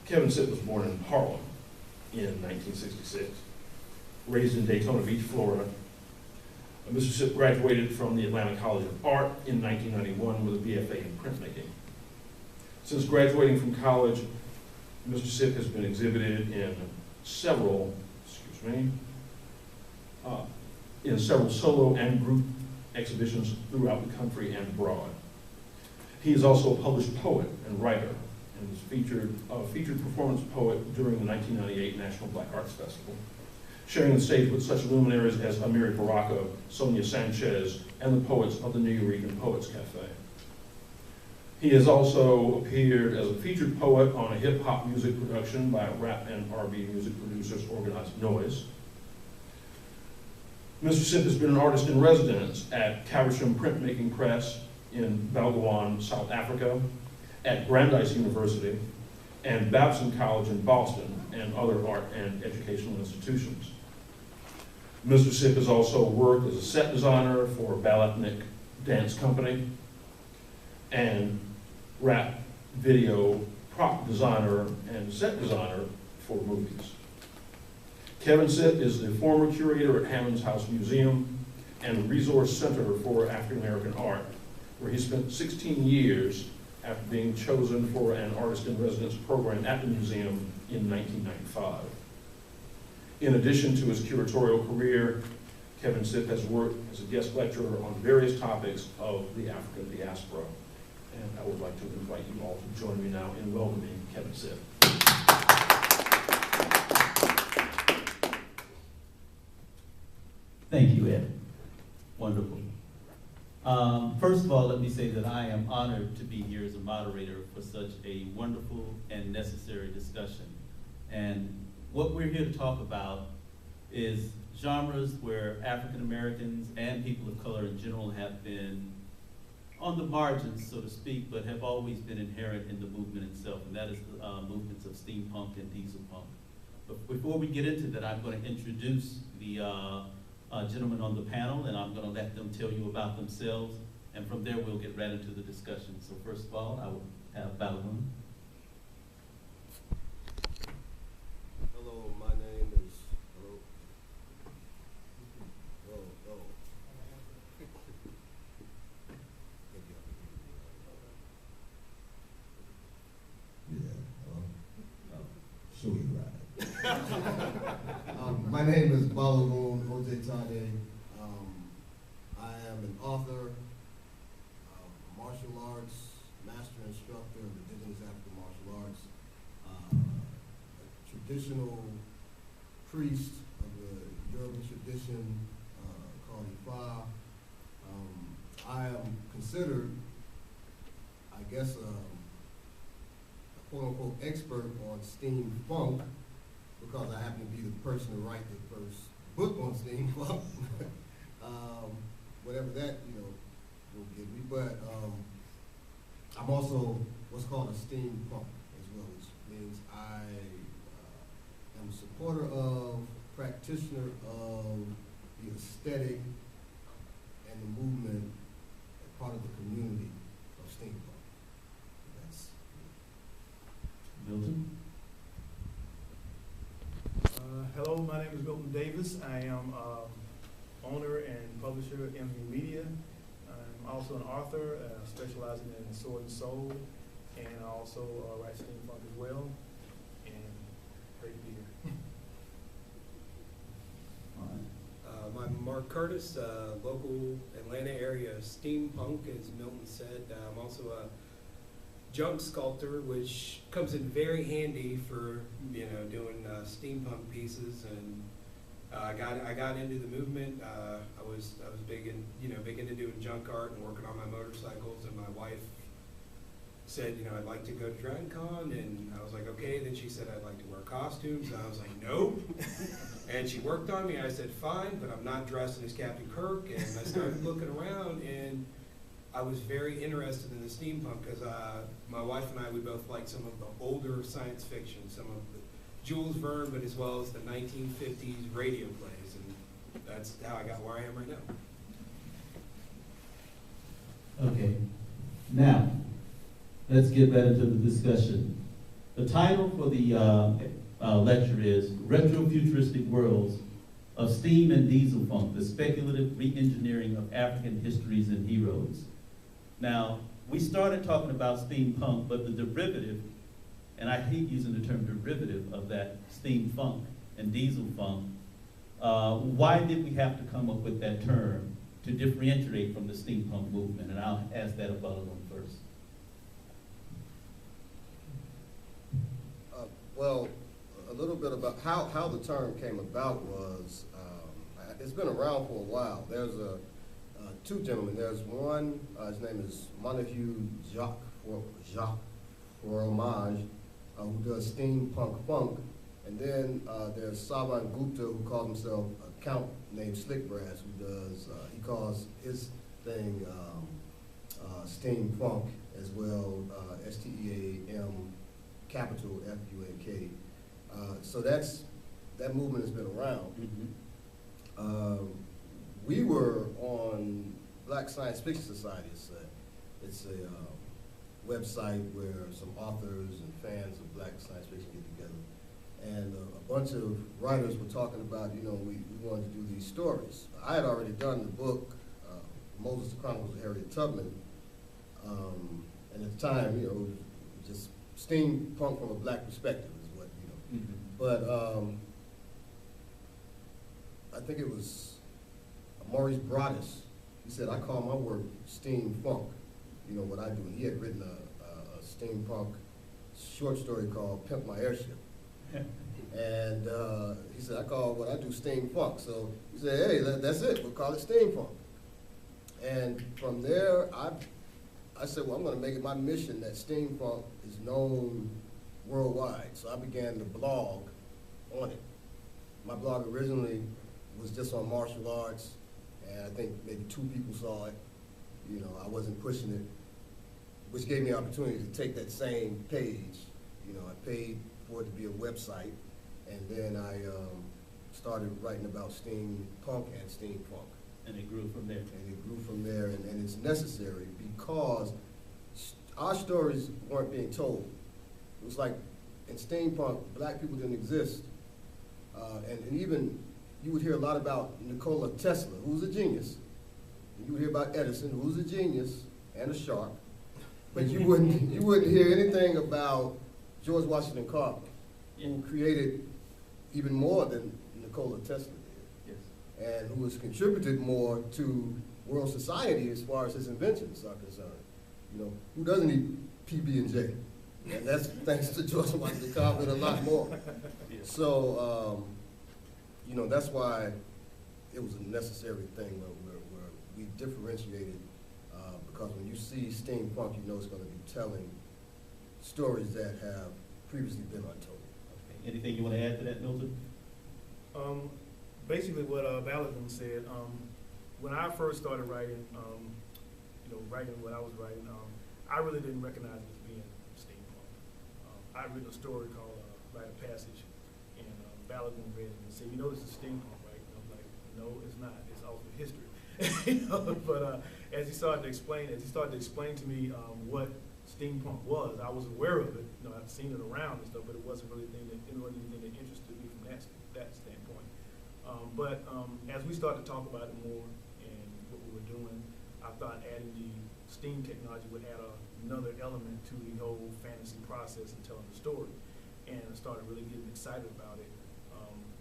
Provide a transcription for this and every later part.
Kevin Sitt was born in Harlem in 1966, raised in Daytona Beach, Florida. Mr. Sitt graduated from the Atlanta College of Art in 1991 with a BFA in printmaking. Since graduating from college, Mr. Sitt has been exhibited in several solo and group exhibitions throughout the country and abroad. He is also a published poet and writer, and was featured performance poet during the 1998 National Black Arts Festival, sharing the stage with such luminaries as Amiri Baraka, Sonia Sanchez, and the poets of the Nuyorican Poets Cafe. He has also appeared as a featured poet on a hip-hop music production by rap and R&B music producers organized Noise. Mr. Sitt has been an artist in residence at Caversham Printmaking Press in Balgowan, South Africa, at Brandeis University, and Babson College in Boston, and other art and educational institutions. Mr. Sitt has also worked as a set designer for Balletnik Dance Company, and rap, video, prop designer, and set designer for movies. Kevin Sitt is the former curator at Hammond's House Museum and Resource Center for African American Art, where he spent 16 years after being chosen for an artist in residence program at the museum in 1995. In addition to his curatorial career, Kevin Sitt has worked as a guest lecturer on various topics of the African diaspora. And I would like to invite you all to join me now in welcoming Kevin Sitt. Thank you, Ed. Wonderful. First of all, let me say that I am honored to be here as a moderator for such a wonderful and necessary discussion. And what we're here to talk about is genres where African Americans and people of color in general have been on the margins, so to speak, but have always been inherent in the movement itself, and that is the movements of steampunk and diesel punk. But before we get into that, I'm going to introduce the gentlemen on the panel, and I'm going to let them tell you about themselves, and from there we'll get right into the discussion. So first of all, I will have Balagun. Hello, my name is, Sure you're right. My name is Balagun Ojetade. I am an author, martial arts, master instructor of indigenous African martial arts, a traditional priest of the Yoruba tradition called Ifa. I am considered, I guess, a quote-unquote expert on steampunk because I happen to be the person to write the first book on steampunk. Whatever that, will give me. But I'm also what's called a steampunk as well, which means I am a supporter of, practitioner of the aesthetic and the movement, part of the community of steampunk. That's Milton. Hello, my name is Milton Davis. I am owner and publisher of MU Media. I'm also an author, specializing in sword and soul, and I also write steampunk as well. And great to be here. All right. I'm Mark Curtis, local Atlanta area steampunk, as Milton said. I'm also a junk sculptor, which comes in very handy for doing steampunk pieces. And I got into the movement. I was big into doing junk art and working on my motorcycles. And my wife said, I'd like to go to Dragon Con, and I was like, okay. Then she said I'd like to wear costumes, and I was like, nope. And she worked on me. I said, fine, but I'm not dressing as Captain Kirk. And I started looking around, and I was very interested in the steampunk because my wife and I, we both like some of the older science fiction, some of the Jules Verne, but as well as the 1950s radio plays, and that's how I got where I am right now. Okay. Now, let's get right into the discussion. The title for the lecture is Retro-Futuristic Worlds of Steam and Diesel Funk, the Speculative Re-Engineering of African Histories and Heroes. Now, we started talking about steampunk, but the derivative, and I hate using the term derivative of that steampunk and diesel funk, why did we have to come up with that term to differentiate from the steampunk movement? And I'll ask that of Balaam first. Well, a little bit about how the term came about was, it's been around for a while. There's two gentlemen. There's one, his name is Montague Jacques Fromage, who does steampunk funk. And then there's Savan Gupta, who calls himself a count named Slick Brass, who does, he calls his thing steam funk as well, STEAM capital FUNK. So that movement has been around. We were on Black Science Fiction Society. It's a website where some authors and fans of Black science fiction get together. And a bunch of writers were talking about, we wanted to do these stories. I had already done the book, Moses the Chronicles of Harriet Tubman. And at the time, it was just steampunk from a black perspective is what, But I think it was Maurice Broaddus. He said, I call my work steampunk, what I do. And he had written a steampunk short story called Pimp My Airship. And he said, I call what I do steampunk. So he said, hey, that's it. We'll call it steampunk. And from there, I said, well, I'm going to make it my mission that steampunk is known worldwide. So I began to blog on it. My blog originally was just on martial arts, and I think maybe 2 people saw it. I wasn't pushing it, which gave me the opportunity to take that same page. I paid for it to be a website, and then I started writing about steampunk and steampunk. And it grew from there. And it grew from there, and it's necessary because our stories weren't being told. It was like in steampunk, black people didn't exist. And even you would hear a lot about Nikola Tesla, who was a genius. And you would hear about Edison, who was a genius and a shark. But you wouldn't hear anything about George Washington Carver, who created even more than Nikola Tesla did. Yes. And who has contributed more to world society as far as his inventions are concerned. Who doesn't eat PB&J? And that's thanks to George Washington Carver and a lot more. Yes. So, that's why it was a necessary thing where we differentiated, because when you see steampunk, it's going to be telling stories that have previously been untold. Okay. Anything you want to add to that, Milton? Basically what Balaam said, when I first started writing, writing what I was writing, I really didn't recognize it as being steampunk. I'd written a story called Rite of Passage, and Balaam read it and said, this is steampunk, right? And I'm like, no, it's not. It's also history. But as he started to explain to me what steampunk was, I was aware of it. I've seen it around and stuff, but it wasn't really anything that interested me from that standpoint. But as we started to talk about it more and what we were doing, I thought adding the steam technology would add another element to the whole fantasy process and telling the story. And I started really getting excited about it.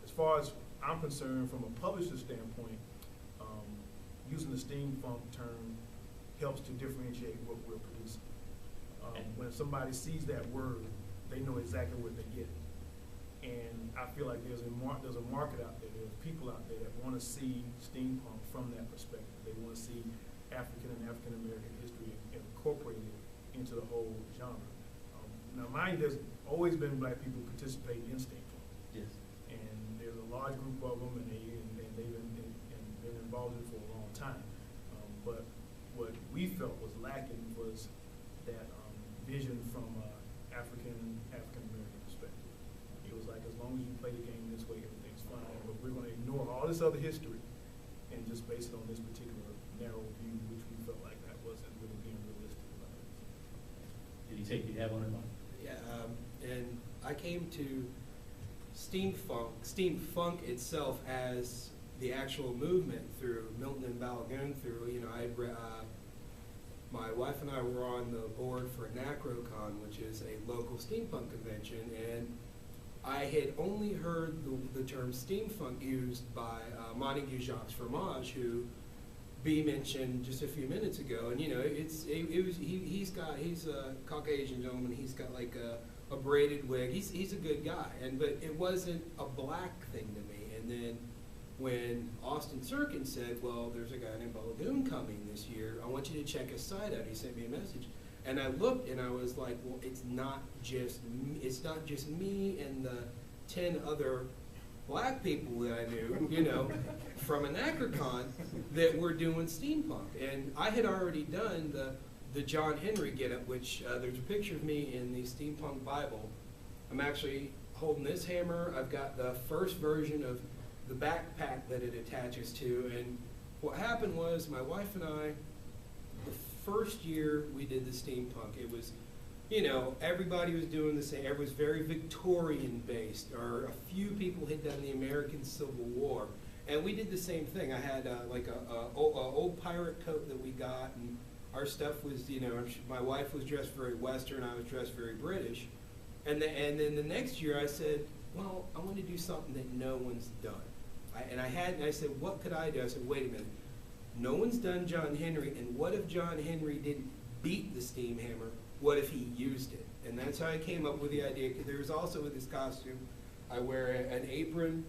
As far as I'm concerned, from a publisher standpoint, using the steampunk term helps to differentiate what we're producing. When somebody sees that word, they know exactly what they get. And I feel like there's a market out there, there's people out there that want to see steampunk from that perspective. They want to see African and African American history incorporated into the whole genre. Now, mind you, there's always been black people participating in steampunk. Yes. And there's a large group of them, and they've been involved in it for a long time. But what we felt was lacking was that vision from African American perspective. It was like, as long as you play the game this way, everything's fine. But we're going to ignore all this other history and just base it on this particular narrow view, which we felt like that wasn't really being realistic about it. Did he take you have on it, Mike? Yeah, and I came to steampunk itself as the actual movement through Milton and Balagoon, through, you know, my wife and I were on the board for NacroCon, which is a local steampunk convention, and I had only heard the term steampunk used by Montague Jacques Fromage, who B mentioned just a few minutes ago. And you know, he's a Caucasian gentleman. He's got like a braided wig. He's a good guy, but it wasn't a black thing to me. And then when Austin Serkin said, "Well, there's a guy named Balagoon coming this year. I want you to check his site out." He sent me a message. And I looked and I was like, well, it's not just me and the 10 other black people that I knew, you know, from NacroCon that were doing steampunk. And I had already done the John Henry getup, which there's a picture of me in the Steampunk Bible. I'm actually holding this hammer. I've got the first version of the backpack that it attaches to. And what happened was my wife and I, the first year we did the steampunk, it was, you know, everybody was doing the same. It was very Victorian based, or a few people had done the American Civil War, and we did the same thing. I had like a old pirate coat that we got, and our stuff was, you know, my wife was dressed very Western, I was dressed very British, and then the next year I said, well, I want to do something that no one's done, and I said, what could I do? I said, wait a minute. No one's done John Henry, and what if John Henry didn't beat the steam hammer? What if he used it? And that's how I came up with the idea. There's also with this costume, I wear an apron,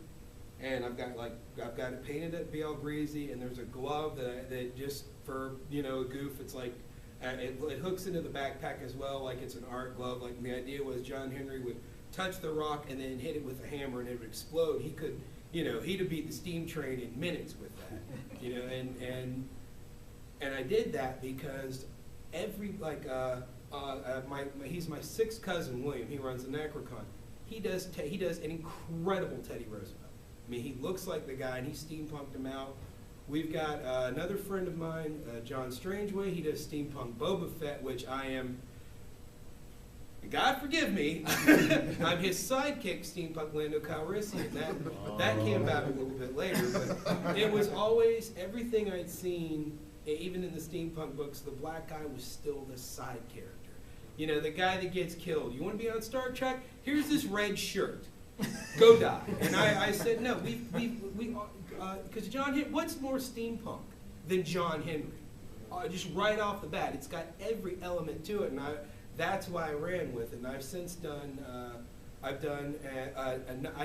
and I've got it painted at BL Breezy, and there's a glove that just for, you know, a goof. It's like it hooks into the backpack as well, like it's an art glove. Like the idea was John Henry would touch the rock and then hit it with a hammer, and it would explode. He could, you know, he'd have beat the steam train in minutes with that. You know, and I did that because he's my sixth cousin, William. He runs the NacroCon. He does an incredible Teddy Roosevelt. I mean, he looks like the guy, and he steampunked him out. We've got another friend of mine, John Strangeway. He does steampunk Boba Fett, which I am. God forgive me, I'm his sidekick, Steampunk Lando Calrissian. That came about a little bit later, but it was always, everything I'd seen, even in the steampunk books, the black guy was still the side character. You know, the guy that gets killed. You want to be on Star Trek? Here's this red shirt. Go die. And I said, no, because John Henry, what's more steampunk than John Henry? Just right off the bat, it's got every element to it, and that's why I ran with it. And I've since done, I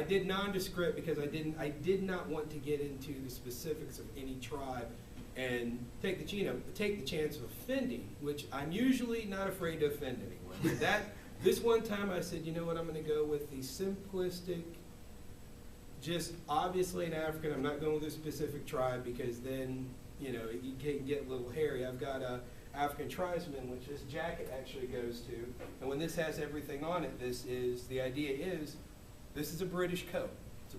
did nondescript because I did not want to get into the specifics of any tribe and take the chance of offending, which I'm usually not afraid to offend anyone. But this one time I said, you know what, I'm going to go with the simplistic, just obviously an African. I'm not going with a specific tribe because then, you know, you can get a little hairy. I've got a African tribesman, which this jacket actually goes to. And when this has everything on it, the idea is, this is a British coat. It's a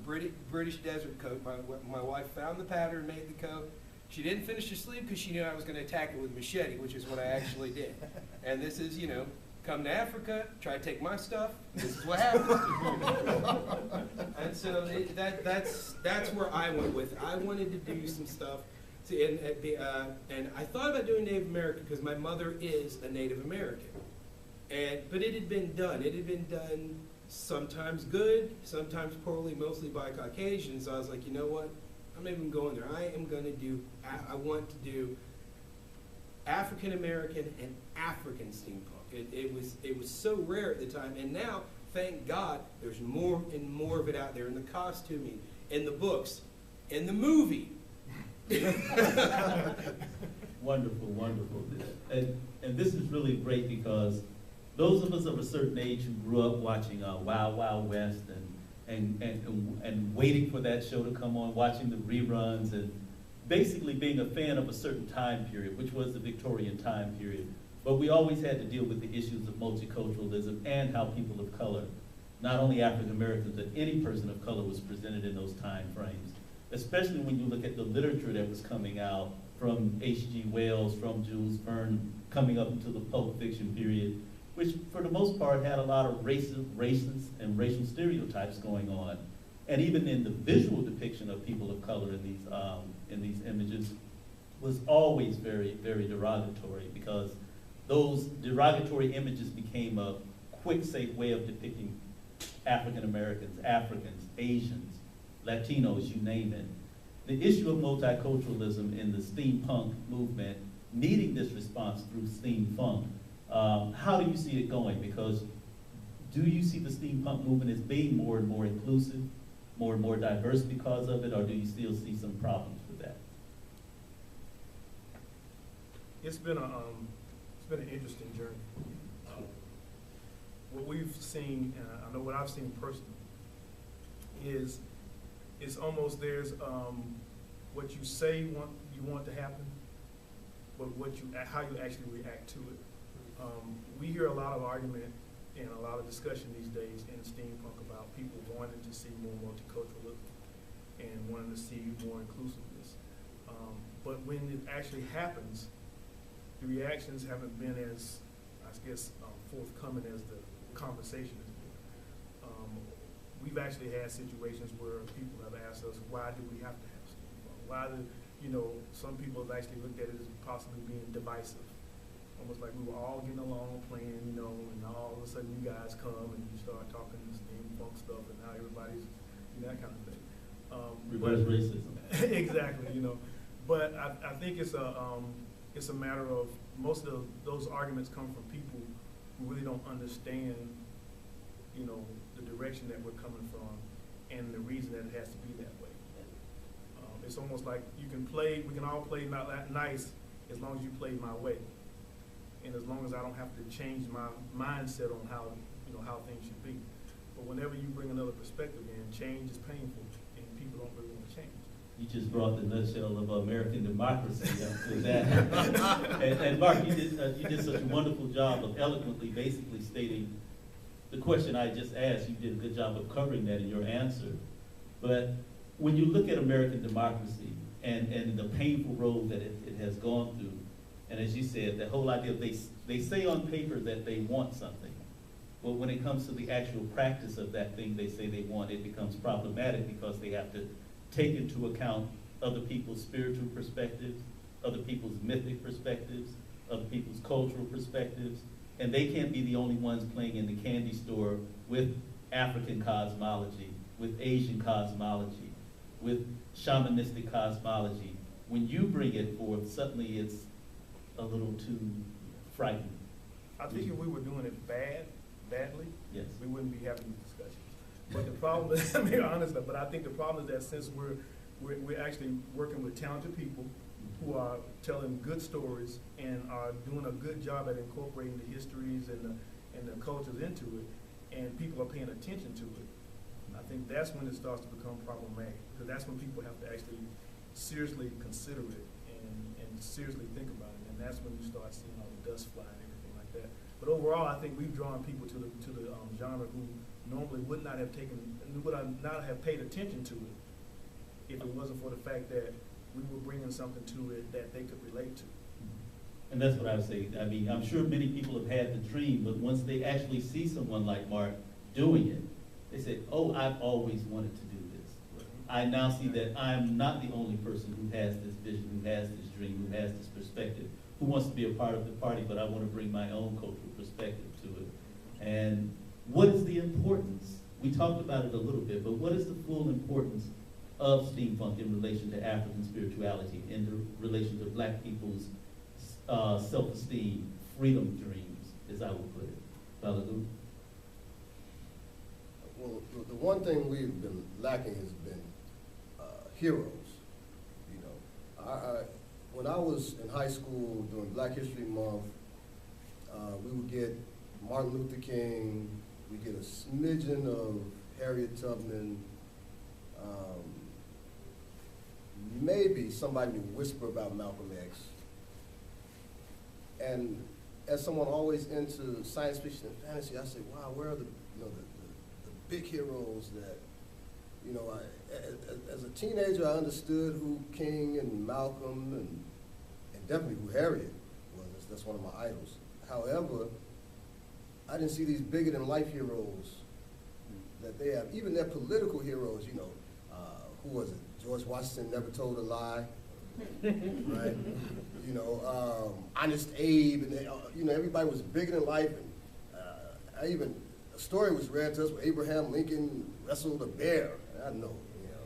British desert coat. My wife found the pattern, made the coat. She didn't finish the sleeve because she knew I was going to attack it with a machete, which is what I actually did. And this is, you know, come to Africa, try to take my stuff, this is what happens. And so that's where I went with it. I wanted to do some stuff. And I thought about doing Native American because my mother is a Native American. But it had been done. It had been done sometimes good, sometimes poorly, mostly by Caucasians. So I was like, you know what? I'm not even going there. I want to do African American and African steampunk. It was so rare at the time, and now, thank God, there's more and more of it out there in the costuming, in the books, in the movie. Wonderful, wonderful. And this is really great because those of us of a certain age who grew up watching Wild Wild West and waiting for that show to come on, watching the reruns, and basically being a fan of a certain time period, which was the Victorian time period. But we always had to deal with the issues of multiculturalism and how people of color, not only African Americans, but any person of color was presented in those time frames. Especially when you look at the literature that was coming out from H.G. Wells, from Jules Verne, coming up into the Pulp Fiction period. which for the most part had a lot of racist and racial stereotypes going on. And even in the visual depiction of people of color in these images was always very, very derogatory, because those derogatory images became a quick, safe way of depicting African Americans, Africans, Asians, Latinos, you name it. The issue of multiculturalism in the steampunk movement needing this response through steampunk, how do you see it going? Because do you see the steampunk movement as being more and more inclusive, more and more diverse because of it, or do you still see some problems with that? It's been an interesting journey. What we've seen, and I know what I've seen personally, is it's almost there's what you say you want to happen, but how you actually react to it. We hear a lot of argument and a lot of discussion these days in steampunk about people wanting to see more multiculturalism and wanting to see more inclusiveness. But when it actually happens, the reactions haven't been as, I guess, forthcoming as the conversation has been. We've actually had situations where people have asked us, why do we have to have steampunk? Why do, some people have actually looked at it as possibly being divisive. Almost like we were all getting along, playing, and all of a sudden you guys come and you start talking steampunk stuff, and now everybody's, that kind of thing. Reverse racism. Exactly, But I think it's a matter of, most of those arguments come from people who really don't understand, the direction that we're coming from and the reason that it has to be that way. It's almost like we can all play nice as long as you play my way. And as long as I don't have to change my mindset on how things should be. But whenever you bring another perspective in, change is painful, and people don't really want to change. You just brought the nutshell of American democracy up to that. and Mark, you did such a wonderful job of eloquently basically stating the question I just asked. You did a good job of covering that in your answer. But when you look at American democracy and the painful road that it has gone through, and as you said, the whole idea, they say on paper that they want something, but when it comes to the actual practice of that thing they say they want, it becomes problematic because they have to take into account other people's spiritual perspectives, other people's mythic perspectives, other people's cultural perspectives, and they can't be the only ones playing in the candy store with African cosmology, with Asian cosmology, with shamanistic cosmology. When you bring it forth, suddenly it's a little too frightening. I think if we were doing it badly, Yes. we wouldn't be having these discussions. But the problem is, I'm being honest, but I think the problem is that since we're actually working with talented people who are telling good stories and are doing a good job at incorporating the histories and the cultures into it, and people are paying attention to it, I think that's when it starts to become problematic, because that's when people have to actually seriously consider it and seriously think about it, and that's when you start seeing all the dust fly and everything like that. But overall, I think we've drawn people to the genre who normally would not have paid attention to it if it wasn't for the fact that we were bringing something to it that they could relate to. And that's what I would say. I mean, I'm sure many people have had the dream, but once they actually see someone like Mark doing it, they say, oh, I've always wanted to do this. I now see that I'm not the only person who has this vision, who has this dream, who has this perspective, who wants to be a part of the party, but I want to bring my own cultural perspective to it. And what is the importance? We talked about it a little bit, but what is the full importance of steampunk in relation to African spirituality, in relation to Black people's self-esteem, freedom dreams, as I would put it? Balagu? Well, the one thing we've been lacking has been heroes. When I was in high school during Black History Month, we would get Martin Luther King, we get a smidgen of Harriet Tubman, maybe somebody would whisper about Malcolm X. And as someone always into science fiction and fantasy, I say, wow, where are the big heroes that, as a teenager, I understood who King and Malcolm and definitely who Harriet was. That's one of my idols. However, I didn't see these bigger than life heroes that they have. Even their political heroes, you know, who was it? George Washington never told a lie, right? You know, Honest Abe, and they, you know, everybody was bigger than life. And a story was read to us where Abraham Lincoln wrestled a bear. I know, you know.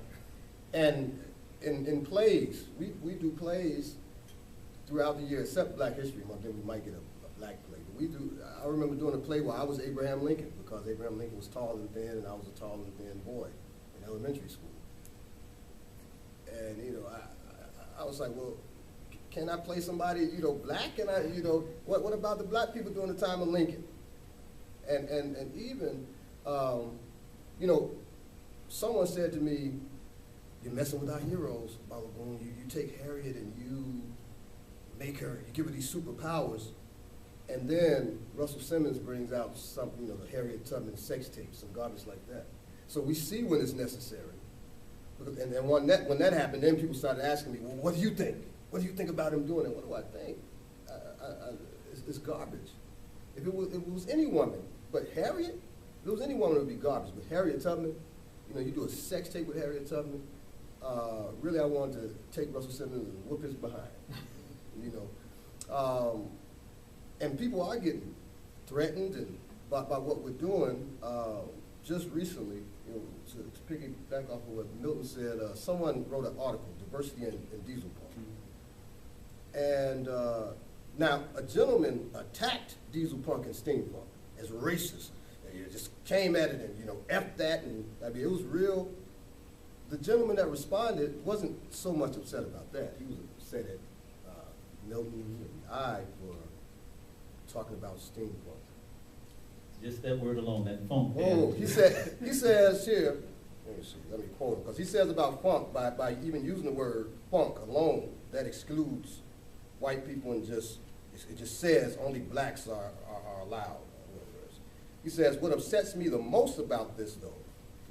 And in plays, we do plays throughout the year, except Black History Month, then we might get a black play. But I remember doing a play where I was Abraham Lincoln, because Abraham Lincoln was tall and thin, and I was a tall and thin boy in elementary school. And, you know, I was like, well, can I play somebody, you know, black? And you know, what about the black people during the time of Lincoln? And even, you know, someone said to me, you're messing with our heroes, Balagoon. You take Harriet and you make her, you give her these superpowers, and then Russell Simmons brings out something, you know, the Harriet Tubman sex tape, some garbage like that. So we see when it's necessary. And then when that happened, then people started asking me, well, what do you think? What do you think about him doing it? What do I think? It's garbage. If it was any woman, but Harriet, if it was any woman, it would be garbage. But Harriet Tubman, you know, you do a sex tape with Harriet Tubman, really I wanted to take Russell Simmons and whoop his behind, you know. And people are getting threatened and by what we're doing. Just recently, you know, to piggyback off of what Milton said, someone wrote an article, Diversity in Diesel Punk. And now a gentleman attacked diesel punk and steampunk as racist. And he just came at it and, you know, F that, and I mean, it was real. The gentleman that responded wasn't so much upset about that. He was upset at Milton and I for talking about steampunk. Just that word alone, that funk. Oh, he says here, let me quote him, because he says about funk, by even using the word funk alone, that excludes white people and it just says only blacks are allowed. He says, what upsets me the most about this, though,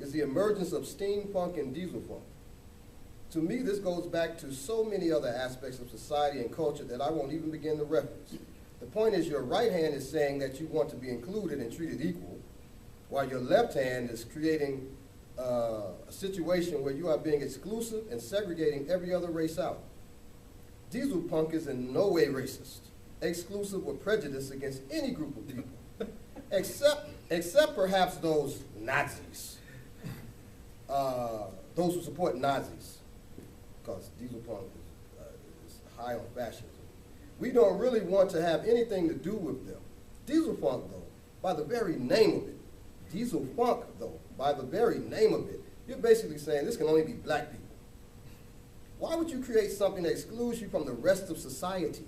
is the emergence of steampunk and diesel funk. To me, this goes back to so many other aspects of society and culture that I won't even begin to reference. The point is, your right hand is saying that you want to be included and treated equal, while your left hand is creating a situation where you are being exclusive and segregating every other race out. Diesel punk is in no way racist, exclusive, or prejudiced against any group of people, except perhaps those Nazis, those who support Nazis, because diesel punk is high on fascism. We don't really want to have anything to do with them. Diesel funk, though, by the very name of it, diesel funk, though, by the very name of it, you're basically saying this can only be black people. Why would you create something that excludes you from the rest of society?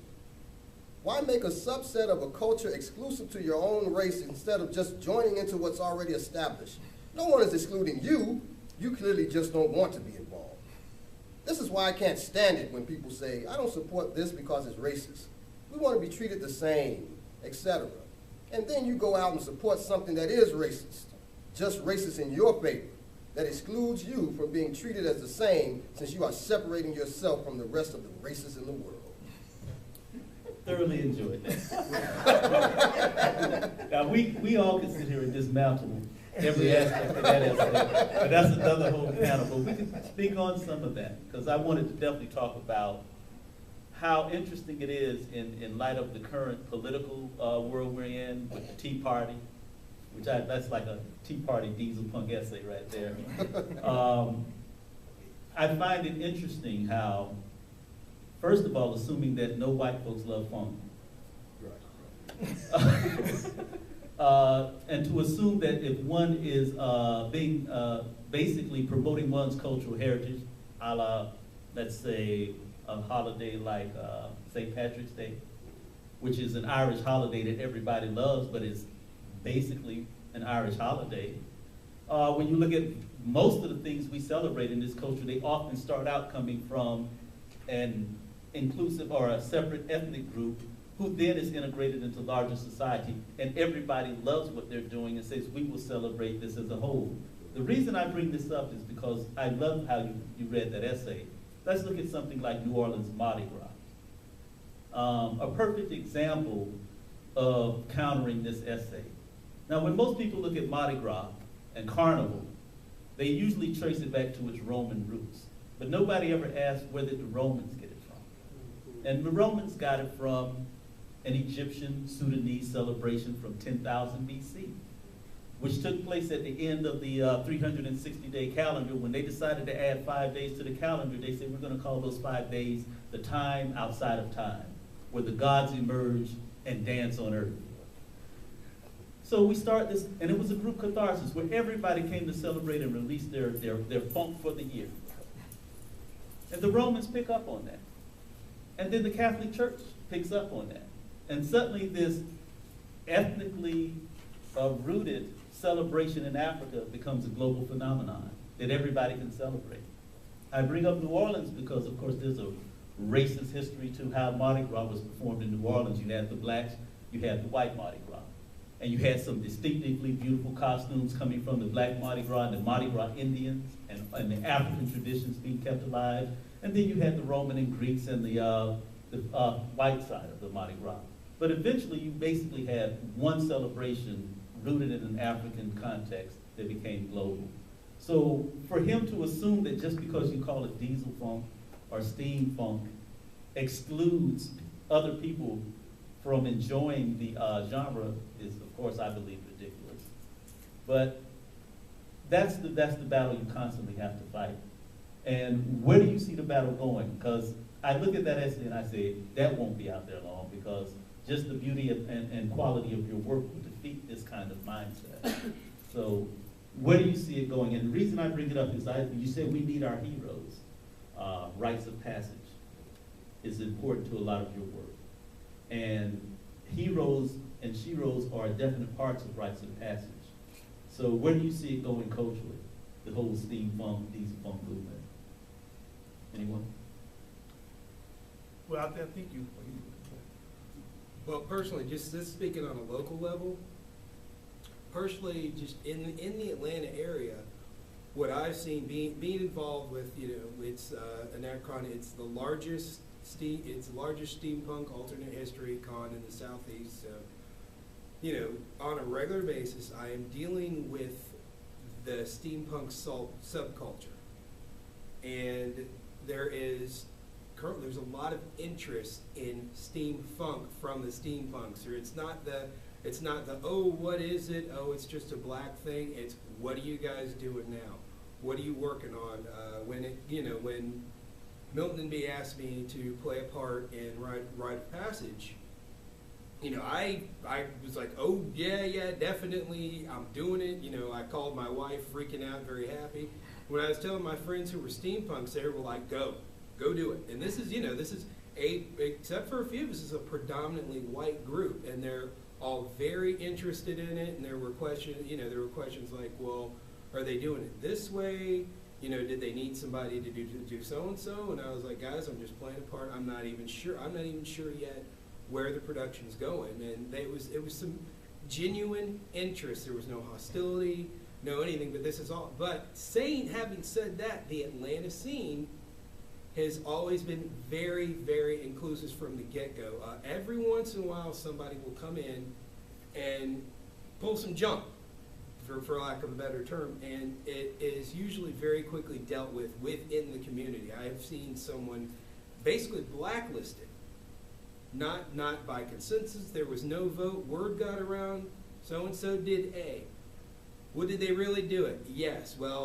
Why make a subset of a culture exclusive to your own race instead of just joining into what's already established? No one is excluding you. You clearly just don't want to be involved. This is why I can't stand it when people say, I don't support this because it's racist. We want to be treated the same, etc. And then you go out and support something that is racist, just racist in your favor, that excludes you from being treated as the same since you are separating yourself from the rest of the races in the world. Thoroughly enjoyed that. Now, we all can sit here and dismantle every aspect of that aspect, but that's another whole panel. But we can speak on some of that, because I wanted to definitely talk about how interesting it is in light of the current political world we're in with the Tea Party, which that's like a Tea Party diesel punk essay right there. I find it interesting how, first of all, assuming that no white folks love funk. And to assume that if one is being basically promoting one's cultural heritage, a la, let's say, a holiday like St. Patrick's Day, which is an Irish holiday that everybody loves, but is basically an Irish holiday. When you look at most of the things we celebrate in this culture, they often start out coming from an inclusive or a separate ethnic group who then is integrated into larger society, and everybody loves what they're doing and says, we will celebrate this as a whole. The reason I bring this up is because I love how you read that essay. Let's look at something like New Orleans Mardi Gras. A perfect example of countering this essay. Now, when most people look at Mardi Gras and Carnival, they usually trace it back to its Roman roots. But nobody ever asked where did the Romans get it from. And the Romans got it from an Egyptian Sudanese celebration from 10,000 BC, which took place at the end of the 360-day calendar. When they decided to add 5 days to the calendar, they said, we're going to call those 5 days the time outside of time, where the gods emerge and dance on earth. So we start this, and it was a group catharsis where everybody came to celebrate and release their funk for the year. And the Romans pick up on that. And then the Catholic Church picks up on that. And suddenly this ethnically rooted celebration in Africa becomes a global phenomenon that everybody can celebrate. I bring up New Orleans because, of course, there's a racist history to how Mardi Gras was performed in New Orleans. You had the blacks, you had the white Mardi Gras. And you had some distinctively beautiful costumes coming from the black Mardi Gras and the Mardi Gras Indians and the African traditions being kept alive. And then you had the Roman and Greeks and the white side of the Mardi Gras. But eventually you basically had one celebration rooted in an African context that became global. So for him to assume that just because you call it diesel funk or steam funk excludes other people from enjoying the genre is, of course, I believe, ridiculous. But that's the battle you constantly have to fight. And where do you see the battle going? Because I look at that essay and I say, that won't be out there long, because just the beauty and quality of your work will defeat this kind of mindset. So where do you see it going? And the reason I bring it up is you said we need our heroes. Rites of passage is important to a lot of your work. And heroes and sheroes are definite parts of rites of passage. So where do you see it going culturally, the whole steampunk, diesel funk movement? Anyone? Well, I think you. Well, personally, just this speaking on a local level, personally, just in the Atlanta area, what I've seen being involved with, it's Anacron, it's the largest steampunk alternate history con in the Southeast. So, on a regular basis, I am dealing with the steampunk subculture, and there's a lot of interest in steampunk from the steampunks. Or it's not the oh, what is it? Oh, it's just a black thing. It's what are you guys doing now? What are you working on? When Milton B asked me to play a part in Rite of Passage, I was like, oh yeah, definitely, I'm doing it. I called my wife, freaking out, very happy. When I was telling my friends who were steampunks, they were like, go do it. And this is except for a few, this is a predominantly white group, and they're all very interested in it. And there were questions like, well, are they doing it this way? Did they need somebody to do so and so? And I was like, guys, I'm just playing a part. I'm not even sure yet where the production's going. And it was some genuine interest. There was no hostility, no anything. But this is all. But having said that, the Atlanta scene has always been very, very inclusive from the get-go. Every once in a while, somebody will come in and pull some junk, for lack of a better term, and it is usually very quickly dealt with within the community. I have seen someone basically blacklisted, not by consensus. There was no vote. Word got around. So and so did A. Well, did they really do it? Yes. Well,